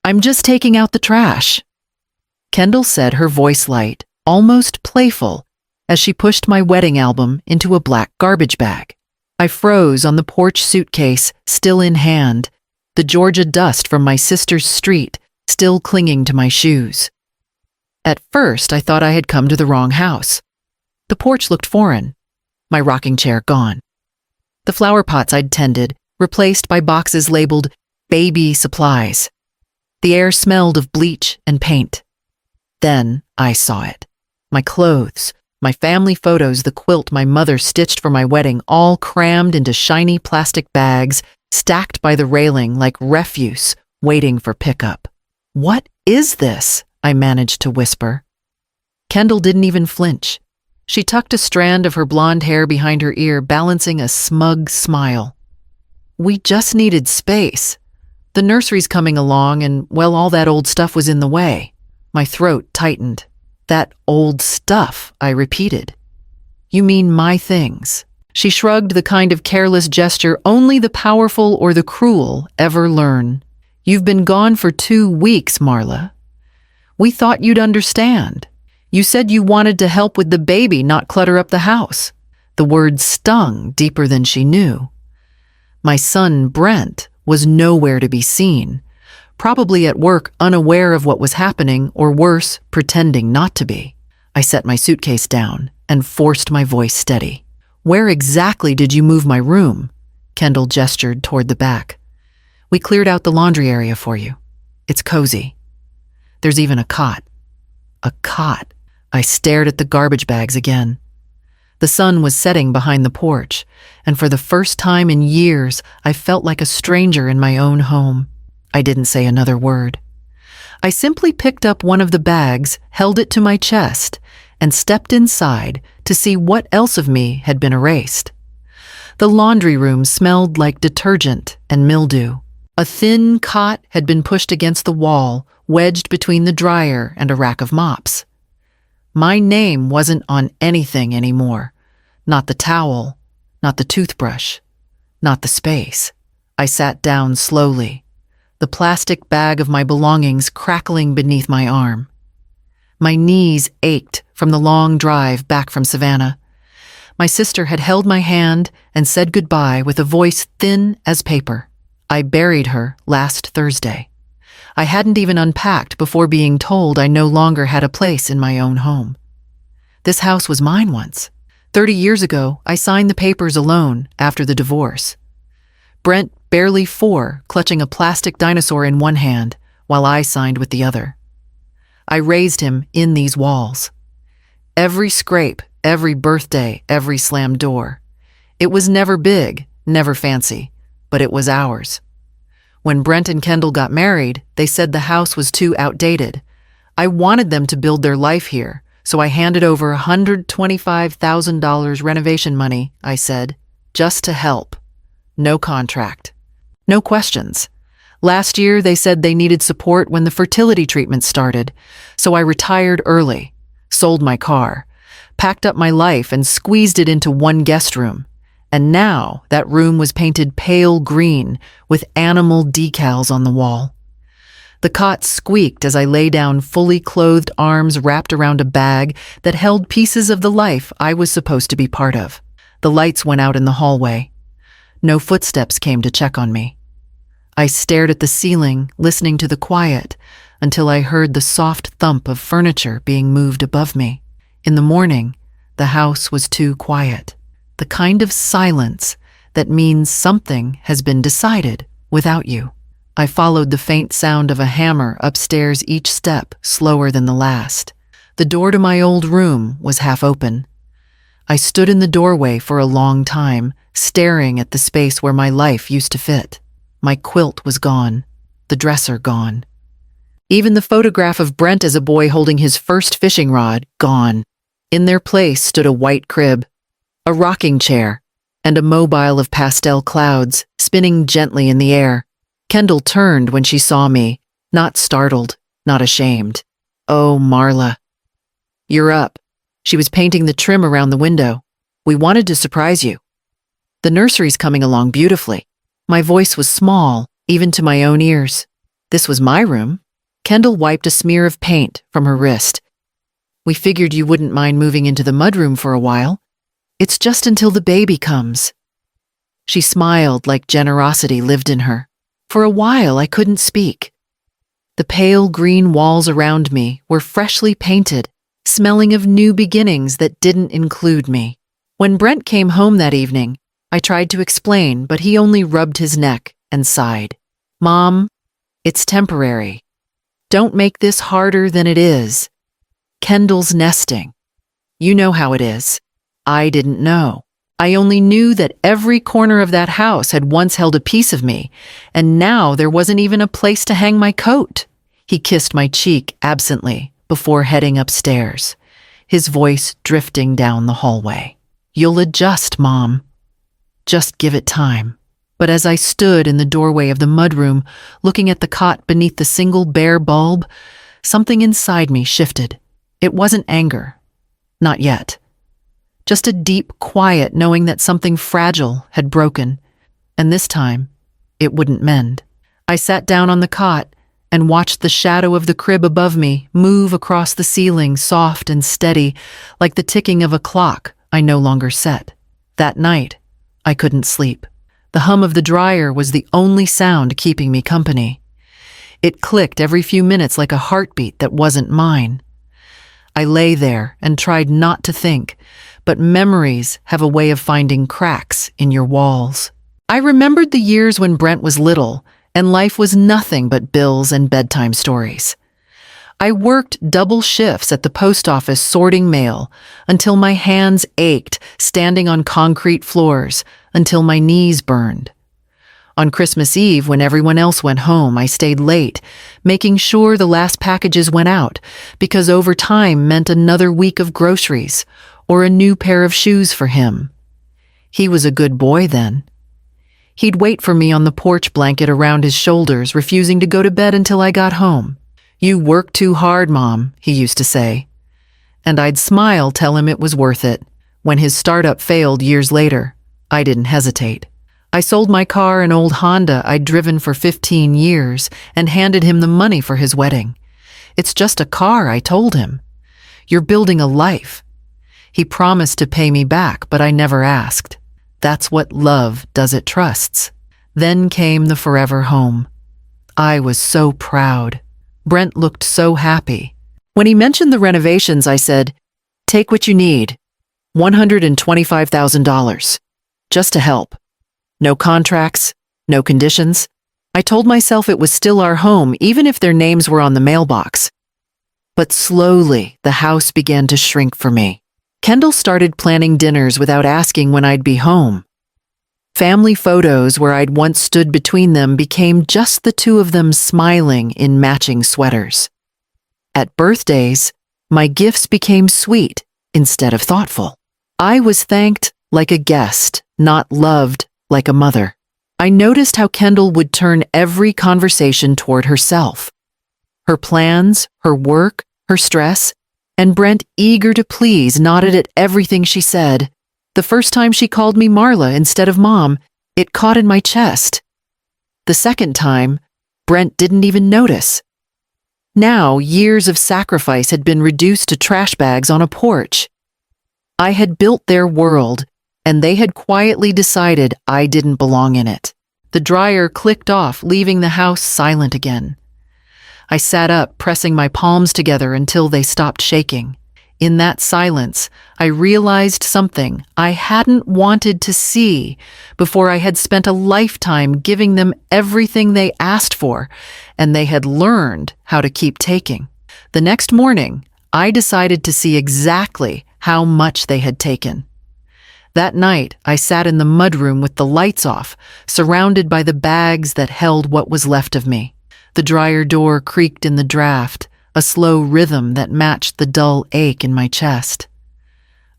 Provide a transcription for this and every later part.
I'm just taking out the trash. Kendall said, her voice light, almost playful, as she pushed my wedding album into a black garbage bag. I froze on the porch suitcase, still in hand, the Georgia dust from my sister's street still clinging to my shoes. At first, I thought I had come to the wrong house. The porch looked foreign, my rocking chair gone. The flower pots I'd tended, replaced by boxes labeled baby supplies. The air smelled of bleach and paint. Then I saw it. My clothes, my family photos, the quilt my mother stitched for my wedding, all crammed into shiny plastic bags, stacked by the railing like refuse, waiting for pickup. What is this? I managed to whisper. Kendall didn't even flinch. She tucked a strand of her blonde hair behind her ear, balancing a smug smile. We just needed space. The nursery's coming along and, well, all that old stuff was in the way. My throat tightened. That old stuff, I repeated. You mean my things? She shrugged, the kind of careless gesture only the powerful or the cruel ever learn. You've been gone for 2 weeks, Marla. We thought you'd understand. You said you wanted to help with the baby, not clutter up the house. The word stung deeper than she knew. My son, Brent, was nowhere to be seen, probably at work, unaware of what was happening, or worse, pretending not to be. I set my suitcase down and forced my voice steady. Where exactly did you move my room? Kendall gestured toward the back. We cleared out the laundry area for you. It's cozy. There's even a cot. A cot. I stared at the garbage bags again. The sun was setting behind the porch, and for the first time in years, I felt like a stranger in my own home. I didn't say another word. I simply picked up one of the bags, held it to my chest, and stepped inside to see what else of me had been erased. The laundry room smelled like detergent and mildew. A thin cot had been pushed against the wall, wedged between the dryer and a rack of mops. My name wasn't on anything anymore. Not the towel, not the toothbrush, not the space. I sat down slowly, the plastic bag of my belongings crackling beneath my arm. My knees ached from the long drive back from Savannah. My sister had held my hand and said goodbye with a voice thin as paper. I buried her last Thursday. I hadn't even unpacked before being told I no longer had a place in my own home. This house was mine once. 30 years ago, I signed the papers alone after the divorce. Brent, barely 4, clutching a plastic dinosaur in one hand, while I signed with the other. I raised him in these walls. Every scrape, every birthday, every slammed door. It was never big, never fancy, but it was ours. When Brent and Kendall got married, they said the house was too outdated. I wanted them to build their life here, so I handed over $125,000 renovation money, I said, just to help. No contract. No questions. Last year, they said they needed support when the fertility treatment started, so I retired early, sold my car, packed up my life and squeezed it into one guest room. And now that room was painted pale green with animal decals on the wall. The cot squeaked as I lay down, fully clothed, arms wrapped around a bag that held pieces of the life I was supposed to be part of. The lights went out in the hallway. No footsteps came to check on me. I stared at the ceiling, listening to the quiet, until I heard the soft thump of furniture being moved above me. In the morning, the house was too quiet. The kind of silence that means something has been decided without you. I followed the faint sound of a hammer upstairs, each step slower than the last. The door to my old room was half open. I stood in the doorway for a long time, staring at the space where my life used to fit. My quilt was gone, the dresser gone. Even the photograph of Brent as a boy holding his first fishing rod, gone. In their place stood a white crib, a rocking chair, and a mobile of pastel clouds spinning gently in the air. Kendall turned when she saw me, not startled, not ashamed. Oh, Marla. You're up. She was painting the trim around the window. We wanted to surprise you. The nursery's coming along beautifully. My voice was small, even to my own ears. This was my room. Kendall wiped a smear of paint from her wrist. We figured you wouldn't mind moving into the mudroom for a while. It's just until the baby comes. She smiled like generosity lived in her. For a while, I couldn't speak. The pale green walls around me were freshly painted, smelling of new beginnings that didn't include me. When Brent came home that evening, I tried to explain, but he only rubbed his neck and sighed. Mom, it's temporary. Don't make this harder than it is. Kendall's nesting. You know how it is. I didn't know. I only knew that every corner of that house had once held a piece of me, and now there wasn't even a place to hang my coat. He kissed my cheek absently before heading upstairs, his voice drifting down the hallway. You'll adjust, Mom. Just give it time. But as I stood in the doorway of the mudroom, looking at the cot beneath the single bare bulb, something inside me shifted. It wasn't anger. Not yet. Just a deep quiet knowing that something fragile had broken, and this time, it wouldn't mend. I sat down on the cot and watched the shadow of the crib above me move across the ceiling, soft and steady, like the ticking of a clock I no longer set. That night, I couldn't sleep. The hum of the dryer was the only sound keeping me company. It clicked every few minutes like a heartbeat that wasn't mine. I lay there and tried not to think, but memories have a way of finding cracks in your walls. I remembered the years when Brent was little, and life was nothing but bills and bedtime stories. I worked double shifts at the post office sorting mail until my hands ached standing on concrete floors, until my knees burned. On Christmas Eve, when everyone else went home, I stayed late, making sure the last packages went out, because overtime meant another week of groceries or a new pair of shoes for him. He was a good boy then. He'd wait for me on the porch blanket around his shoulders, refusing to go to bed until I got home. You work too hard, Mom, he used to say. And I'd smile, tell him it was worth it. When his startup failed years later, I didn't hesitate. I sold my car, an old Honda I'd driven for 15 years, and handed him the money for his wedding. It's just a car, I told him. You're building a life. He promised to pay me back, but I never asked. That's what love does, it trusts. Then came the forever home. I was so proud. Brent looked so happy. When he mentioned the renovations, I said, take what you need. $125,000. Just to help. No contracts, no conditions. I told myself it was still our home, even if their names were on the mailbox. But slowly, the house began to shrink for me. Kendall started planning dinners without asking when I'd be home. Family photos where I'd once stood between them became just the two of them smiling in matching sweaters. At birthdays, my gifts became sweet instead of thoughtful. I was thanked like a guest, not loved like a mother. I noticed how Kendall would turn every conversation toward herself. Her plans, her work, her stress, and Brent, eager to please, nodded at everything she said. The first time she called me Marla instead of Mom, it caught in my chest. The second time, Brent didn't even notice. Now, years of sacrifice had been reduced to trash bags on a porch. I had built their world, and they had quietly decided I didn't belong in it. The dryer clicked off, leaving the house silent again. I sat up, pressing my palms together until they stopped shaking. In that silence, I realized something I hadn't wanted to see before I had spent a lifetime giving them everything they asked for, and they had learned how to keep taking. The next morning, I decided to see exactly how much they had taken. That night, I sat in the mudroom with the lights off, surrounded by the bags that held what was left of me. The dryer door creaked in the draft, a slow rhythm that matched the dull ache in my chest.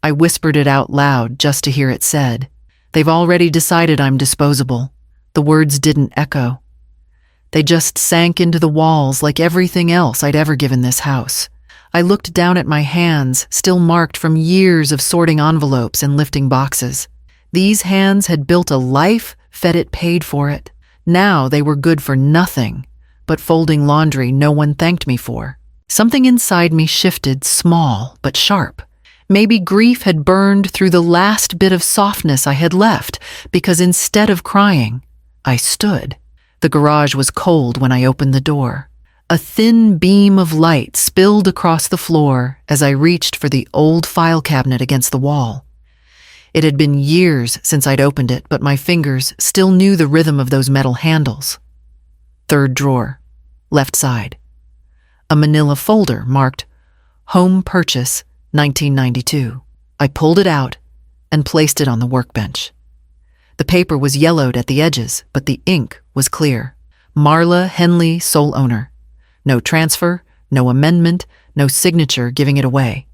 I whispered it out loud just to hear it said. They've already decided I'm disposable. The words didn't echo. They just sank into the walls like everything else I'd ever given this house. I looked down at my hands, still marked from years of sorting envelopes and lifting boxes. These hands had built a life, fed it, paid for it. Now they were good for nothing but folding laundry no one thanked me for. Something inside me shifted, small but sharp. Maybe grief had burned through the last bit of softness I had left, because instead of crying, I stood. The garage was cold when I opened the door. A thin beam of light spilled across the floor as I reached for the old file cabinet against the wall. It had been years since I'd opened it, but my fingers still knew the rhythm of those metal handles. Third drawer, left side. A manila folder marked Home Purchase 1992. I pulled it out and placed it on the workbench. The paper was yellowed at the edges, but the ink was clear. Marla Henley, sole owner. No transfer, no amendment, no signature giving it away.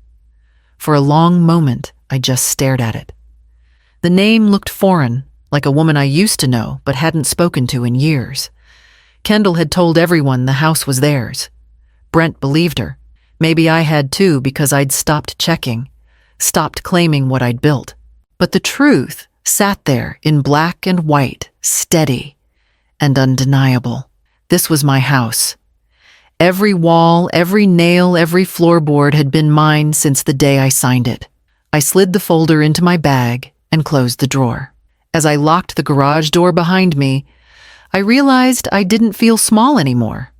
For a long moment, I just stared at it. The name looked foreign, like a woman I used to know but hadn't spoken to in years. Kendall had told everyone the house was theirs. Brent believed her. Maybe I had too, because I'd stopped checking, stopped claiming what I'd built. But the truth sat there in black and white, steady and undeniable. This was my house. Every wall, every nail, every floorboard had been mine since the day I signed it. I slid the folder into my bag and closed the drawer. As I locked the garage door behind me, I realized I didn't feel small anymore.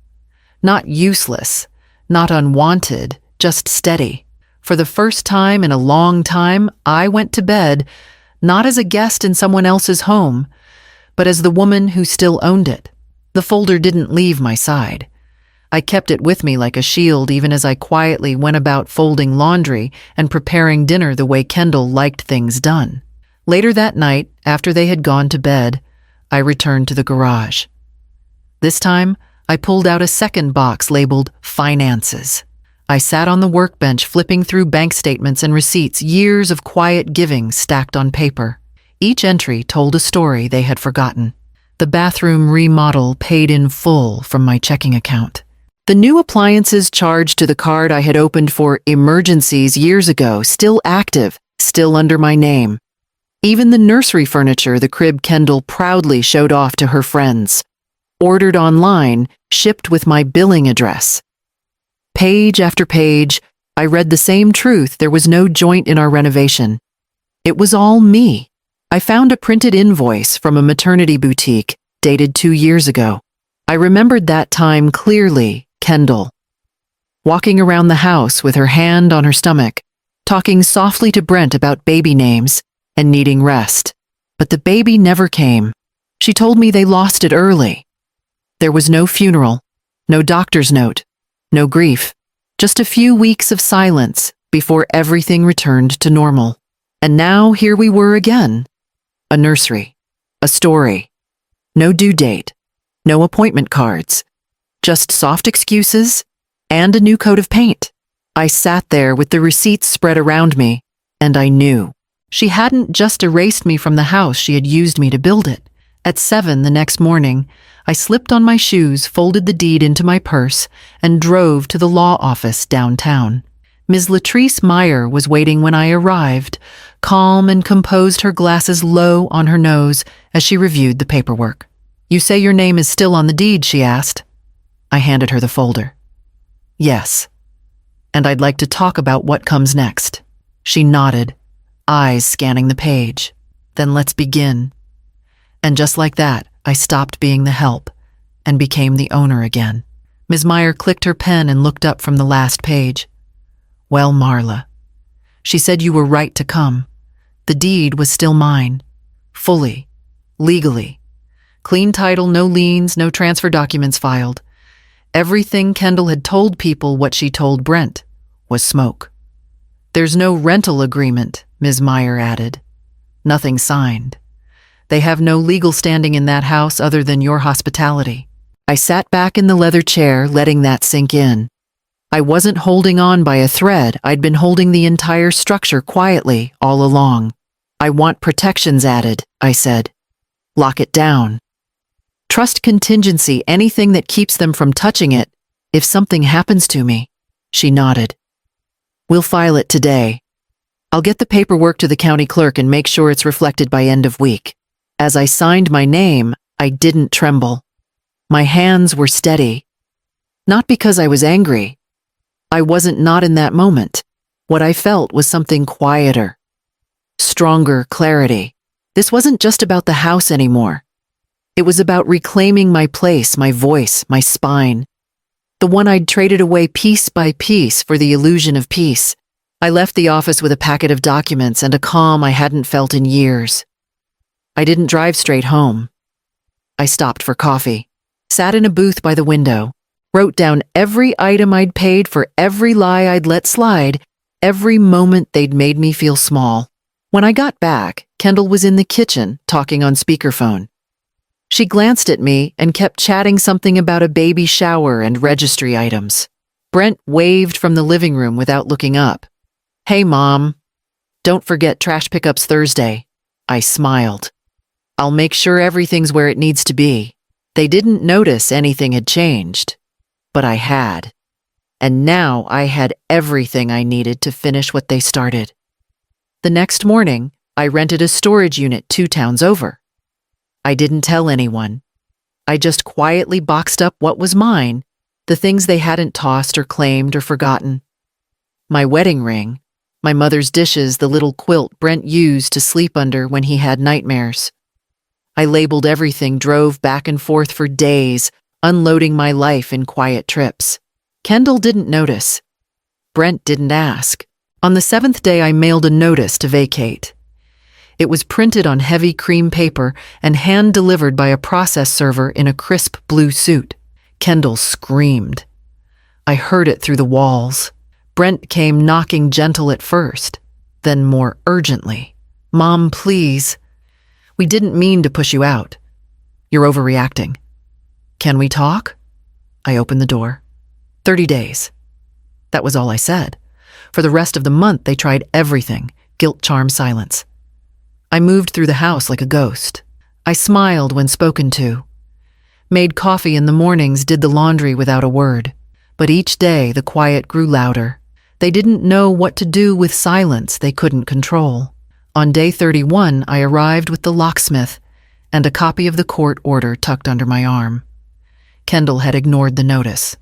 Not useless, not unwanted, just steady. For the first time in a long time, I went to bed, not as a guest in someone else's home, but as the woman who still owned it. The folder didn't leave my side. I kept it with me like a shield, even as I quietly went about folding laundry and preparing dinner the way Kendall liked things done. Later that night, after they had gone to bed, I returned to the garage. This time, I pulled out a second box labeled Finances. I sat on the workbench flipping through bank statements and receipts, years of quiet giving stacked on paper. Each entry told a story they had forgotten. The bathroom remodel paid in full from my checking account. The new appliances charged to the card I had opened for emergencies years ago, still active, still under my name. Even the nursery furniture the crib Kendall proudly showed off to her friends. Ordered online, shipped with my billing address. Page after page, I read the same truth: there was no joint in our renovation. It was all me. I found a printed invoice from a maternity boutique, dated 2 years ago. I remembered that time clearly. Kendall, walking around the house with her hand on her stomach, talking softly to Brent about baby names and needing rest. But the baby never came. She told me they lost it early. There was no funeral, no doctor's note, no grief, just a few weeks of silence before everything returned to normal. And now here we were again. A nursery, a story, no due date, no appointment cards, just soft excuses and a new coat of paint. I sat there with the receipts spread around me, and I knew. She hadn't just erased me from the house, she had used me to build it. At 7 the next morning, I slipped on my shoes, folded the deed into my purse, and drove to the law office downtown. Ms. Latrice Meyer was waiting when I arrived, calm and composed, her glasses low on her nose as she reviewed the paperwork. "You say your name is still on the deed?" she asked. I handed her the folder. "Yes, and I'd like to talk about what comes next." She nodded, eyes scanning the page. "Then let's begin." And just like that, I stopped being the help and became the owner again. Ms. Meyer clicked her pen and looked up from the last page. "Well, Marla," she said, "you were right to come. The deed was still mine, fully, legally. Clean title, no liens, no transfer documents filed. Everything Kendall had told people, what she told Brent, was smoke. There's no rental agreement," Ms. Meyer added. "Nothing signed. They have no legal standing in that house other than your hospitality." I sat back in the leather chair, letting that sink in. I wasn't holding on by a thread. I'd been holding the entire structure quietly all along. "I want protections added," I said. "Lock it down. Trust contingency, anything that keeps them from touching it if something happens to me." She nodded. "We'll file it today. I'll get the paperwork to the county clerk and make sure it's reflected by end of week." As I signed my name, I didn't tremble. My hands were steady, Not because I was angry. I wasn't not in that moment. What I felt was something quieter, stronger clarity. This wasn't just about the house anymore. It was about reclaiming my place, my voice, my spine. The one I'd traded away piece by piece for the illusion of peace. I left the office with a packet of documents and a calm I hadn't felt in years. I didn't drive straight home. I stopped for coffee, sat in a booth by the window, wrote down every item I'd paid for every lie I'd let slide, every moment they'd made me feel small. When I got back, Kendall was in the kitchen, talking on speakerphone. She glanced at me and kept chatting something about a baby shower and registry items. Brent waved from the living room without looking up. "Hey, Mom. Don't forget trash pickups Thursday." I smiled. "I'll make sure everything's where it needs to be." They didn't notice anything had changed, but I had. And now I had everything I needed to finish what they started. The next morning, I rented a storage unit 2 towns over. I didn't tell anyone. I just quietly boxed up what was mine, the things they hadn't tossed or claimed or forgotten. My wedding ring, my mother's dishes, the little quilt Brent used to sleep under when he had nightmares. I labeled everything, drove back and forth for days, unloading my life in quiet trips. Kendall didn't notice. Brent didn't ask. On the 7th day, I mailed a notice to vacate. It was printed on heavy cream paper and hand-delivered by a process server in a crisp blue suit. Kendall screamed. I heard it through the walls. Brent came knocking gentle at first, then more urgently. "Mom, please. We didn't mean to push you out. You're overreacting. Can we talk?" I opened the door. 30 days. That was all I said. For the rest of the month, they tried everything. Guilt, charm, silence. I moved through the house like a ghost. I smiled when spoken to. Made coffee in the mornings, did the laundry without a word. But each day, the quiet grew louder. They didn't know what to do with silence they couldn't control. On day 31, I arrived with the locksmith and a copy of the court order tucked under my arm. Kendall had ignored the notice.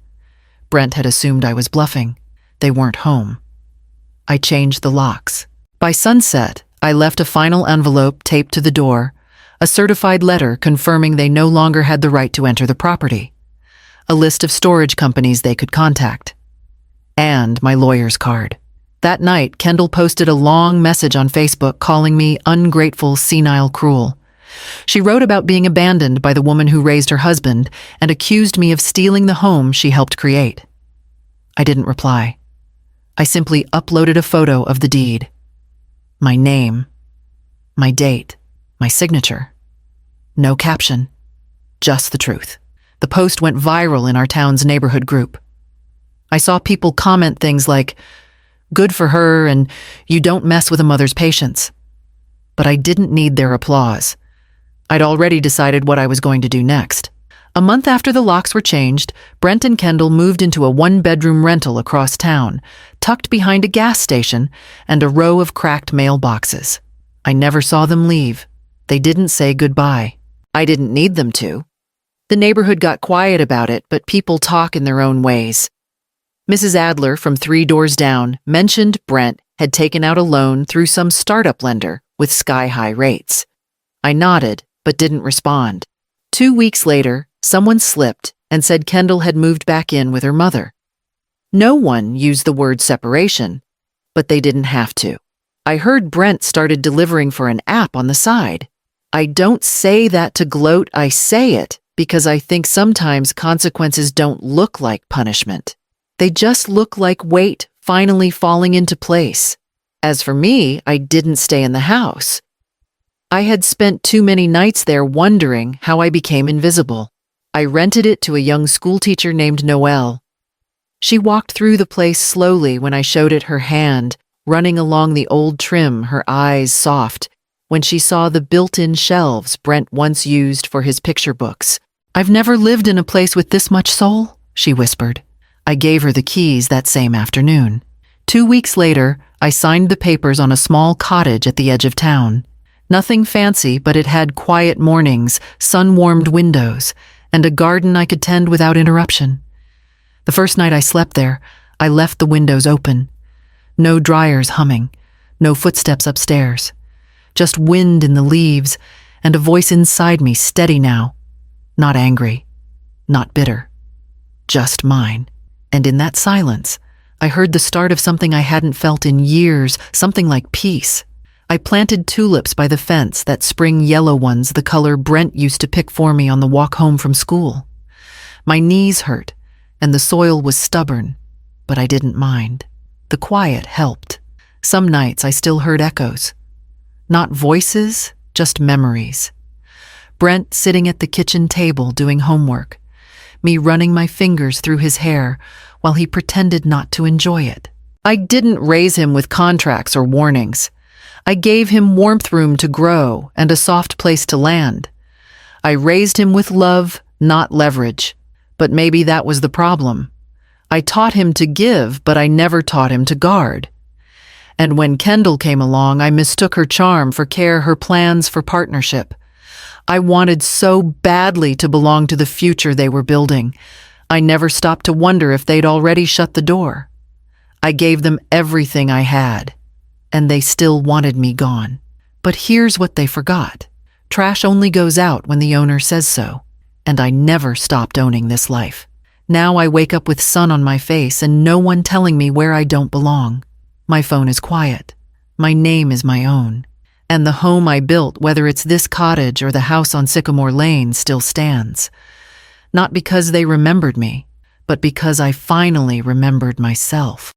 Brent had assumed I was bluffing. They weren't home. I changed the locks. By sunset, I left a final envelope taped to the door, a certified letter confirming they no longer had the right to enter the property, a list of storage companies they could contact, and my lawyer's card. That night, Kendall posted a long message on Facebook calling me ungrateful, senile, cruel. She wrote about being abandoned by the woman who raised her husband and accused me of stealing the home she helped create. I didn't reply. I simply uploaded a photo of the deed. My name, my date, my signature. No caption, just the truth. The post went viral in our town's neighborhood group. I saw people comment things like, "Good for her," and "You don't mess with a mother's patience." But I didn't need their applause. I'd already decided what I was going to do next. A month after the locks were changed, Brent and Kendall moved into a 1-bedroom rental across town, tucked behind a gas station and a row of cracked mailboxes. I never saw them leave. They didn't say goodbye. I didn't need them to. The neighborhood got quiet about it, but people talk in their own ways. Mrs. Adler from 3 doors down mentioned Brent had taken out a loan through some startup lender with sky-high rates. I nodded, but didn't respond. 2 weeks later, someone slipped and said Kendall had moved back in with her mother. No one used the word separation, but they didn't have to. I heard Brent started delivering for an app on the side. I don't say that to gloat, I say it because I think sometimes consequences don't look like punishment. They just look like weight finally falling into place. As for me, I didn't stay in the house. I had spent too many nights there wondering how I became invisible. I rented it to a young schoolteacher named Noelle. She walked through the place slowly when I showed it her hand, running along the old trim, her eyes soft, when she saw the built-in shelves Brent once used for his picture books. "I've never lived in a place with this much soul," she whispered. I gave her the keys that same afternoon. 2 weeks later, I signed the papers on a small cottage at the edge of town. Nothing fancy, but it had quiet mornings, sun-warmed windows, and a garden I could tend without interruption. The first night I slept there, I left the windows open. No dryers humming, no footsteps upstairs. Just wind in the leaves and a voice inside me steady now. Not angry, not bitter, just mine. And in that silence, I heard the start of something I hadn't felt in years, something like peace. I planted tulips by the fence, that spring yellow ones, the color Brent used to pick for me on the walk home from school. My knees hurt, and the soil was stubborn, but I didn't mind. The quiet helped. Some nights I still heard echoes. Not voices, just memories. Brent sitting at the kitchen table doing homework, me running my fingers through his hair while he pretended not to enjoy it. I didn't raise him with contracts or warnings. I gave him warmth room to grow and a soft place to land. I raised him with love, not leverage. But maybe that was the problem. I taught him to give, but I never taught him to guard. And when Kendall came along, I mistook her charm for care, her plans for partnership. I wanted so badly to belong to the future they were building. I never stopped to wonder if they'd already shut the door. I gave them everything I had, and they still wanted me gone. But here's what they forgot. Trash only goes out when the owner says so. And I never stopped owning this life. Now I wake up with sun on my face and no one telling me where I don't belong. My phone is quiet. My name is my own. And the home I built, whether it's this cottage or the house on Sycamore Lane, still stands. Not because they remembered me, but because I finally remembered myself.